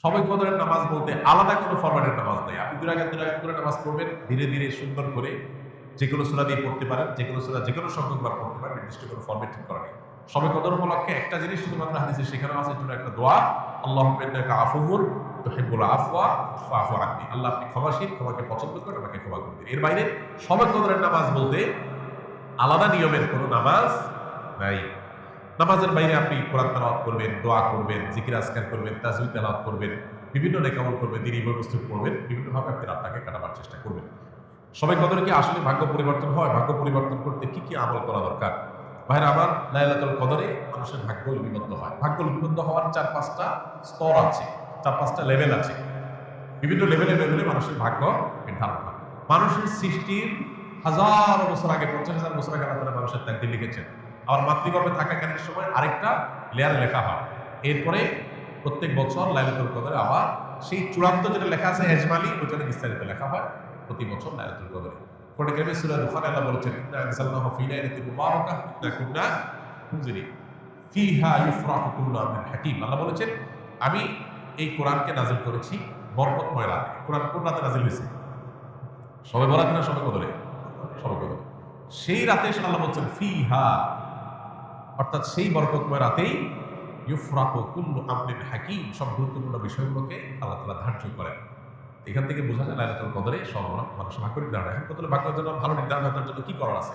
সবে কদরের নামাজ বলতে আলাদা কোনো ফরম্যাটের নামাজ নেই। আপনি 2 রাকাত 2 রাকাত করে নামাজ পড়বেন, ধীরে ধীরে সুন্দর করে যেকোনো সূরা দিয়ে পড়তে পারেন, যেকোনো সূরা যেকোনো সংখ্যকবার পড়তে পারেন, নির্দিষ্ট কোনো ফরম্যাট ঠিক করা নেই। সবে কদর উপলক্ষে একটা জিনিস শুধুমাত্র হাদিসে শেখানো আছে, জন্য একটা দোয়া, আল্লাহুম্মা ইন্নাকা আফুউন তুহিব্বুল আফওয়া ফাআফু আননি। আল্লাহ আপনি ক্ষমাশীল, ক্ষমাকে পছন্দ করেন, আমাকে ক্ষমা করে দিন। এর বাইরে সবে কদরের নামাজ বলতে আলাদা নিয়মের কোনো নামাজ নাই। নামাজের বাইরে আপনি কোরআন তেলাওয়াত করবেন, দোয়া করবেন, জিকির আজকার করবেন, তাসবিহ তেলাওয়াত করবেন, বিভিন্ন নেকামল করবেন, দিনী বস্তু পড়বেন, বিভিন্নভাবে আপনি রাতটাকে কাটাবার চেষ্টা করবেন। সবাই কদরে কি আসলে ভাগ্য পরিবর্তন হয়? ভাগ্য পরিবর্তন করতে কি কি আমল করা দরকার? ভাইরা আমার, লাইলাতুল কদরে মানুষের ভাগ্য লিপিবদ্ধ হয়। ভাগ্য লিপিবদ্ধ হওয়ার 4-5টা স্তর আছে, 4-5টা লেভেল আছে। বিভিন্ন লেভেলে লেভেলে মানুষের ভাগ্য নির্ধারণ হয়। মানুষের সৃষ্টির হাজার বছর আগে, 50,000 বছর আগে আল্লাহ তাআলা মানুষের তাকদীর লিখেছেন। আবার মাতৃগর্ভে থাকাকালীন সময় আরেকটা লেয়ারে লেখা হয়। এরপরে প্রত্যেক বছর লাইলাতুল কদরে আবার সেই চূড়ান্ত যেটা লেখা আছে এজমালি, ওইটা বিস্তারিত লেখা হয় প্রতি বছর লাইলাতুল কদরে। কোরআনে কারীমে সূরা দুখানে আল্লাহ বলেছেন, ইন্না আনজালনাহু ফী লাইলাতিন মুবারাকাহ ইন্না কুন্না মুনজিরিন ফীহা ইউফরাকু কুল্লু আমরিন হাকীম। আল্লাহ বলেছেন, আমি এই কোরআনকে নাযিল করেছি বরকতময় রাতে। কোরআন কোন রাতে নাযিল হয়েছে? সবে বরাত না সবে কদরে? সবে কদরে। সেই রাতে আল্লাহ বলছেন ফীহা, অর্থাৎ সেই বরকতময় রাতেই ইউফরাকু কুল্লু আমরিন হাকীম, সব গুরুত্বপূর্ণ বিষয়গুলোকে আল্লাহ তাআলা ধার্য করেন। এখান থেকে বোঝা যায় লাইলাতুল কদরে সব মানুষের ভাগ্য নির্ধারণ। এখন কত ভাগ্যের জন্য, ভালো নির্ধারণ করার জন্য কি করার আছে?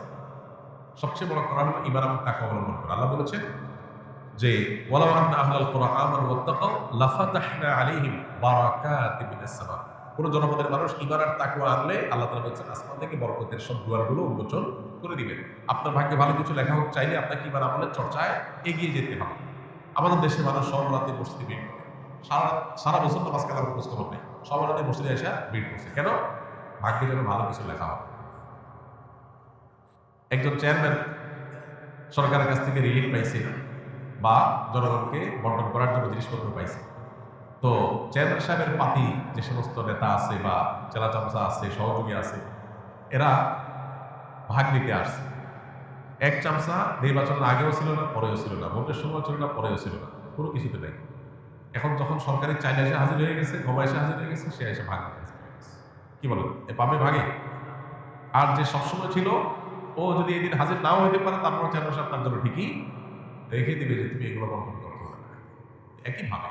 সবচেয়ে বড় করা হলো ঈমান এবং তাকওয়া অবলম্বন করা। আল্লাহ বলেছেন যে ওয়ালাউ আন্না আহলাল কুরআ আমানু ওয়াত্তাকাউ লাফাতাহনা আলাইহিম বারাকাতিন মিনাস সামা। কোন জনপদের মানুষ ঈমান আর তাকওয়া আনলে আল্লাহ তাআলা বলেছেন আসমান থেকে বরকতের সব দুয়ারগুলো উন্মোচন করে দিবেন। আপনার ভাগ্যে ভালো কিছু লেখা হোক চাইলে আপনাকে ঈমান আমলের চর্চায় এগিয়ে যেতে হবে। আমাদের দেশে মানুষ সব রাতে মসজিদে ভিড় করে, সারা বছর নামাজ কালামের খোঁজ খবর নেই, সব রাতে মসজিদে এসে ভিড় করছে। কেন? ভাগ্যে যেন ভালো কিছু লেখা হবে। একজন চেয়ারম্যান সরকারের কাছ থেকে রিলিফ পাইছে বা জনগণকে বন্টন করার জন্য জিনিসপত্র পাইছে। তো চেয়ারম্যান সাহেবের পাতি যে সমস্ত নেতা আছে বা চেলা চামচা আছে, সহযোগী আছে, এরা ভাগ নিতে আসছে। এক চামচা নির্বাচনের আগেও ছিল না, পরেও ছিল না, ভোটের সময় ছিল না, পরেও ছিল না, কোনো কিছুতে নেই। এখন যখন সরকারি চাইলে এসে হাজির হয়ে গেছে, ঘমা এসে হাজির হয়ে গেছে, সে এসে ভাগ নিতে হাজির হয়ে গেছে। কি বলেন, এ পাবে ভাগে? আর যে সবসময় ছিল, ও যদি এই দিন হাজির নাও হইতে পারে, তারপর চেয়ারম্যান সাহেব তার জন্য ঠিকই রেখে দিবে যে তুমি এগুলো বন্টন করতে হবে না। একইভাবে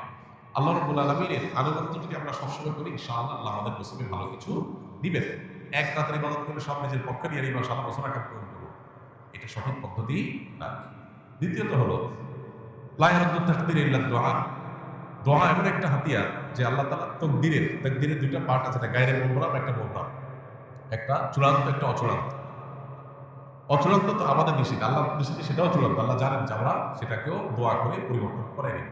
আল্লাহ রাব্বুল আলামিনের আনুগত্য যদি আমরা সবসময় করি, ইনশাআল্লাহ আল্লাহ আমাদের নসিবে ভালো কিছু দিবেন। এক রাতের ইবাদত করে সব নিজের পক্ষে নিয়ে নিবা, সারা বছর আকাম পূরণ করবো, এটা সঠিক পদ্ধতি না। দ্বিতীয়ত হলো লা ইয়ারুদ্দু তাকদীর ইল্লা দুআ। দোয়া এমন একটা হাতিয়ার যে আল্লাহ তাআলা তাকদীরের দুইটা পার্ট আছে, একটা গায়রে মুবরাম, একটা মুবরাম, একটা চূড়ান্ত, একটা অচূড়ান্ত। অচূড়ান্ত তো আমাদের নিষেধ, আল্লাহ নিষেধ, সেটাও চূড়ান্ত। আল্লাহ জানেন যে আমরা সেটাকেও দোয়া করে পরিবর্তন করে নিই।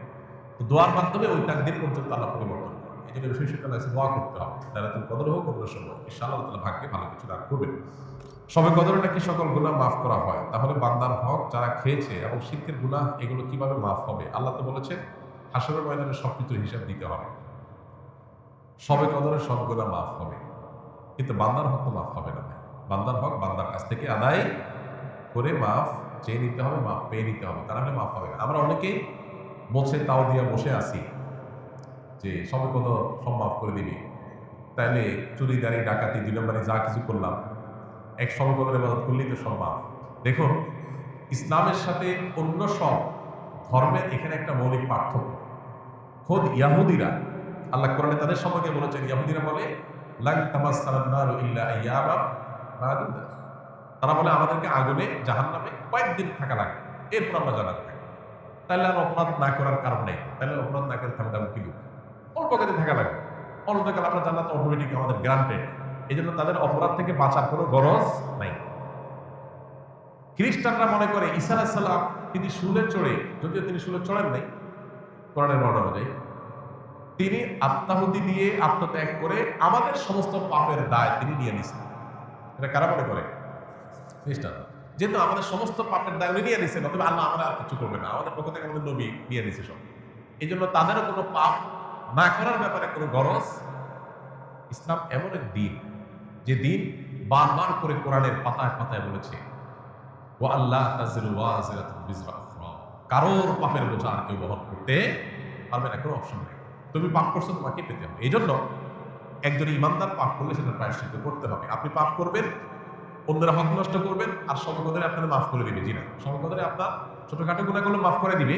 তো দোয়ার মাধ্যমে ওই তাকদীর পর্যন্ত আল্লাহ পরিবর্তন করেন। এই জন্য বিশেষ করে দোয়া করতে হবে। লাইলাতুল কদর হোক অন্য সময়, ইনশাআল্লাহ আল্লাহ তাআলা ভাগ্যে ভালো কিছু দান করবেন। সবে কদরে নাকি সকল গুনাহ মাফ করা হয়। তাহলে বান্দার হক যারা খেয়েছে এবং শিরকের গুনাহ, এগুলো কিভাবে মাফ হবে? আল্লাহ তো বলেছেন হাশরের ময়দানে সবকিছুর হিসাব দিতে হবে। সবে কদরে সব গুনাহ মাফ হবে, কিন্তু বান্দার হক তো মাফ হবে না। বান্দার হক বান্দার কাছ থেকে আদায় করে মাফ চেয়ে নিতে হবে, মাফ পেয়ে নিতে হবে, তা নাহলে মাফ হবে না। আমরা অনেকেই বলছে তাও দিয়া বসে আছি যে সবে কদর সব মাফ করে দিবি, তাইলে চুরি দাঁড়ি ডাকাতি 2 নম্বরে যা কিছু করলাম, এক সবে কদরে ইবাদত করলেই তো সব মাফ। দেখুন, ইসলামের সাথে অন্য সব ধর্মের এখানে একটা মৌলিক পার্থক্য। খোদ ইয়াহুদিরা, আল্লাহ কোরআনে তাদের সম্পর্কে বলেছেন, ইয়াহুদিরা বলে লান তামাসসানান নারু ইল্লা আইয়ামাম মা'দুদাত। তারা বলে আমাদেরকে আগুনে, জাহান্নামে কয়েকদিন থাকা লাগবে, এরপর আমরা জান্নাতে থাকবো। তাহলে আর অপরাধ না করার কারণ নেই, তাহলে অপরাধ না করে থাকতে কি অল্প কদিন থাকা লাগবে, অনন্তকাল আমরা জান্নাত অটোমেটিক আমাদের গ্রান্টেড। এই জন্য তাদের অপরাধ থেকে বাঁচার কোনো গরজ নাই। খ্রিস্টানরা মনে করে ঈসা আলাইহিস সালাম তিনি শুলে চড়ে, যদিও তিনি শুলে চড়েন নাই কোরআনের বর্ণনা অনুযায়ী, তিনি আত্মাহুতি দিয়ে আত্মত্যাগ করে আমাদের সমস্ত পাপের দায় তিনি নিয়ে নিয়েছেন। এটা কারা মনে করে? খ্রিস্টান। যেহেতু আমাদের সমস্ত পাপের দায় উনি নিয়ে নিয়েছেন, অথবা আল্লাহ আমরা আর কিছু করবে না, আমাদের পক্ষ থেকে আমাদের নবী নিয়ে নিয়েছে সব। এই জন্য তাদেরও কোনো পাপ না করার ব্যাপারে কোনো গরজ। ইসলাম এমন এক দিন, যে দিন বারবার করে কোরআনের পাতায় পাতায় বলেছে ওয়া আল্লাহ তাযিরু ওয়াজিরাতুন বিজরা উখরা, কারোর পাপের বোঝা আর কেউ বহন করতে পারবে না, কোনো অপশন নেই। তুমি পাপ করছো, তোমাকে পেতে হবে। এই জন্য একজন ইমানদার পাপ করলে সেটা প্রায়শ্চিত্ত করতে হবে। আপনি পাপ করবেন, অন্যরা হক নষ্ট করবেন, আর সমকদরে আপনারা মাফ করে দিবে। জি না, সমকদরে আপনার ছোটখাটো গুণাগুলো মাফ করে দিবে,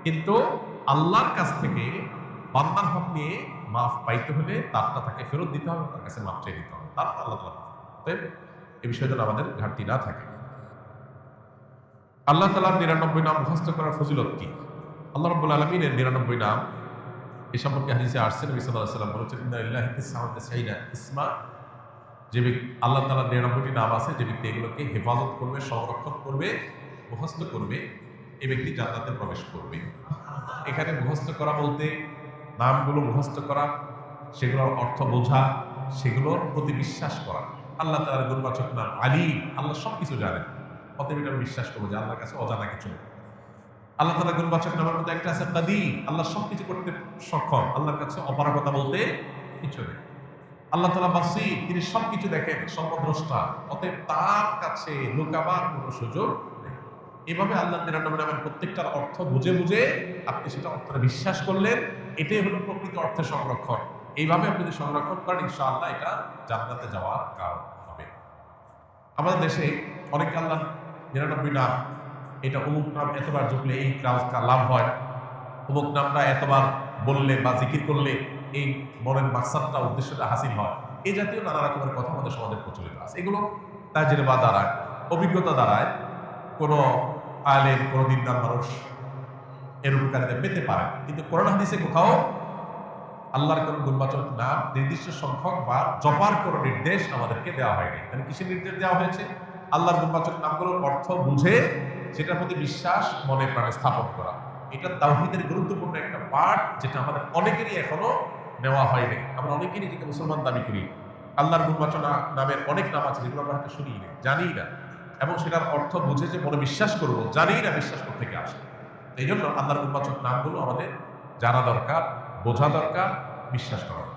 কিন্তু আল্লাহর কাছ থেকে বান্দার হক নিয়ে মাফ পাইতে হলে তারটা তাকে ফেরত দিতে হবে, তার কাছে মাফ চেয়ে দিতে হবে, তারপর আল্লাহ তাআলা মাফ করবেন। এই বিষয়টা আমাদের ঘাটতি না থাকে। আল্লাহ তাআলার 99 নাম মুখস্থ করার ফজিলত কি? আল্লাহ রাব্বুল আলামিনের 99 নাম এই সম্পর্কে হাদিসে আসছে, নবী সাল্লাল্লাহু আলাইহি ওয়াসাল্লাম বলেছেন, ইন্না লিল্লাহি তিসআওয়া ওয়া তিসঈনা ইসমা, যে ব্যক্তি আল্লাহ তাআলার 99টি নাম আছে, যে ব্যক্তি এগুলোকে হেফাজত করবে, সংরক্ষণ করবে, মুখস্থ করবে, এই ব্যক্তি জান্নাতে প্রবেশ করবে। এখানে মুখস্থ করা বলতে নামগুলো মুখস্থ করা, সেগুলোর অর্থ বোঝা, সেগুলোর প্রতি বিশ্বাস করা। আল্লাহ তাআলার গুণবাচক নাম আলীম, আল্লাহ সবকিছু জানেন, অতএব এটা বিশ্বাস করবো যে আল্লাহর কাছে অজানা কিছু নেই। আল্লাহ তাআলার গুণবাচক নামের মধ্যে একটা আছে কাদির, আল্লাহ সবকিছু করতে সক্ষম, আল্লাহর কাছে অপারগতা বলতে কিছু নেই। আল্লাহ তাআলা বাসীর, তিনি সবকিছু দেখেন, সর্বদ্রষ্টা, অতএব তার কাছে লুকাবার কোনো সুযোগ নেই। এভাবে আল্লাহ 99 নামের প্রত্যেকটার অর্থ বুঝে বুঝে আপনি সেটা অর্থটা বিশ্বাস করলেন, এটাই হলো প্রকৃত অর্থে সংরক্ষণ। এইভাবে আপনি যদি সংরক্ষণ করেন, ইনশাআল্লাহ এটা জান্নাতে যাওয়ার কারণ হবে। আমাদের দেশে অনেকে আল্লাহ 99 নাম, এটা অমুক নাম এতবার জপলে এই কাজ লাভ হয়, অমুক নামটা এতবার বললে বা জিকির করলে এই মনের মাকসাদটা, উদ্দেশ্যটা হাসিল হয়, এই জাতীয় নানা রকমের কথা আমাদের সমাজে প্রচলিত আছে। এগুলো তাজরিবা দ্বারায়, অভিজ্ঞতা দ্বারায় কোনো আলেম, কোনো দিনদার মানুষ এর উপকারিতা পেতে পারে, কিন্তু কোরআন হাদিসে কোথাও আল্লাহর কোন গুণবাচক নাম নির্দিষ্ট সংখ্যক বা জপার কোনো নির্দেশ আমাদেরকে দেওয়া হয়নি। তাহলে কিসের নির্দেশ দেওয়া হয়েছে? আল্লাহর গুণবাচক নামগুলোর অর্থ বুঝে সেটার প্রতি বিশ্বাস মনে প্রাণে স্থাপন করা। এটা তাওহীদের গুরুত্বপূর্ণ একটা পার্ট, যেটা আমাদের অনেকেরই এখনো নেওয়া হয়নি। আমরা অনেকেই নিজেকে মুসলমান দাবি করি, আল্লাহর গুণবাচক নামের অনেক নাম আছে যেগুলো আমরা হয়তো শুনি না, জানি না, এবং সেটার অর্থ বুঝে যে মনে বিশ্বাস করব, জানি না বিশ্বাস করতে থেকে আসে। এই জন্য আল্লাহর গুণবাচক নামগুলো আমাদের জানা দরকার, বোঝা দরকার, বিশ্বাস করা দরকার।